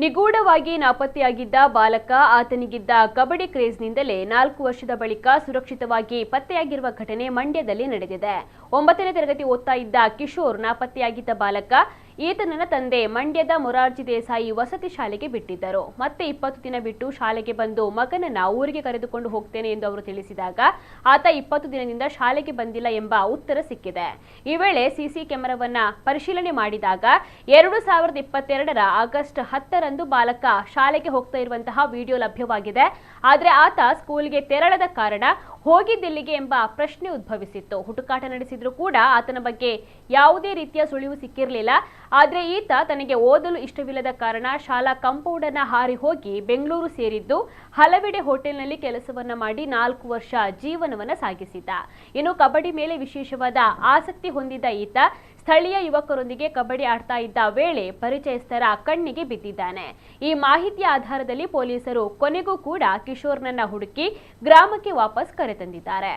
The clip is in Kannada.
ನಿಗೂಢವಾಗಿ ನಾಪತ್ತೆಯಾಗಿದ್ದ ಬಾಲಕ ಆತನಿಗಿದ್ದ ಕಬಡ್ಡಿ ಕ್ರೇಜ್ನಿಂದಲೇ 4 ವರ್ಷದ ಬಳಿಕ ಸುರಕ್ಷಿತವಾಗಿ ಪತ್ತೆಯಾಗಿರುವ ಘಟನೆ ಮಂಡ್ಯದಲ್ಲಿ ನಡೆದಿದೆ. 9ನೇ ತರಗತಿ ಓದ್ತಾ ಇದ್ದ ಕಿಶೋರ್ ನಾಪತ್ತೆಯಾಗಿದ್ದ ಬಾಲಕ ಈತನ ತಂದೆ ಮಂಡ್ಯದ ಮೊರಾರ್ಜಿ ದೇಸಾಯಿ ವಸತಿ ಶಾಲೆಗೆ ಬಿಟ್ಟಿದ್ದರು. ಮತ್ತೆ 20 ದಿನ ಬಿಟ್ಟು ಶಾಲೆಗೆ ಬಂದು ಮಗನನ್ನ ಊರಿಗೆ ಕರೆದುಕೊಂಡು ಹೋಗ್ತೇನೆ ಎಂದು ಅವರು ತಿಳಿಸಿದಾಗ ಆತ 20 ದಿನದಿಂದ ಶಾಲೆಗೆ ಬಂದಿಲ್ಲ ಎಂಬ ಉತ್ತರ ಸಿಕ್ಕಿದೆ. ಈ ವೇಳೆ ಸಿಸಿ ಕ್ಯಾಮೆರಾವನ್ನ ಪರಿಶೀಲನೆ ಮಾಡಿದಾಗ 2022ರ ಆಗಸ್ಟ್ 10ರಂದು ಬಾಲಕ ಶಾಲೆಗೆ ಹೋಗ್ತಾ ಇರುವಂತಹ ವಿಡಿಯೋ ಲಭ್ಯವಾಗಿದೆ. ಆದರೆ ಆತ ಸ್ಕೂಲ್ಗೆ ತೆರಳದ ಕಾರಣ ಹೋಗಿದ್ದೆಲ್ಲಿಗೆ ಎಂಬ ಪ್ರಶ್ನೆ ಉದ್ಭವಿಸಿತ್ತು. ಹುಡುಕಾಟ ನಡೆಸಿದ್ರೂ ಕೂಡ ಆತನ ಬಗ್ಗೆ ಯಾವುದೇ ರೀತಿಯ ಸುಳಿವು ಸಿಕ್ಕಿರಲಿಲ್ಲ. ಆದರೆ ಈತ ತನಗೆ ಓದಲು ಇಷ್ಟವಿಲ್ಲದ ಕಾರಣ ಶಾಲಾ ಕಾಂಪೌಂಡ್ ಅನ್ನ ಹಾರಿ ಹೋಗಿ ಬೆಂಗಳೂರು ಸೇರಿದ್ದು ಹಲವೆಡೆ ಹೋಟೆಲ್ನಲ್ಲಿ ಕೆಲಸವನ್ನ ಮಾಡಿ 4 ವರ್ಷ ಜೀವನವನ್ನ ಸಾಗಿಸಿದ್ದ. ಇನ್ನು ಕಬಡ್ಡಿ ಮೇಲೆ ವಿಶೇಷವಾದ ಆಸಕ್ತಿ ಹೊಂದಿದ್ದ ಈತ ಸ್ಥಳೀಯ ಯುವಕರೊಂದಿಗೆ ಕಬಡ್ಡಿ ಆಡ್ತಾ ಇದ್ದ ವೇಳೆ ಪರಿಚಯಸ್ಥರ ಕಣ್ಣಿಗೆ ಬಿದ್ದಿದ್ದಾನೆ. ಈ ಮಾಹಿತಿಯ ಆಧಾರದಲ್ಲಿ ಪೊಲೀಸರು ಕೊನೆಗೂ ಕೂಡ ಕಿಶೋರ್ನನ್ನ ಹುಡುಕಿ ಗ್ರಾಮಕ್ಕೆ ವಾಪಸ್ ಕರೆತಂದಿದ್ದಾರೆ.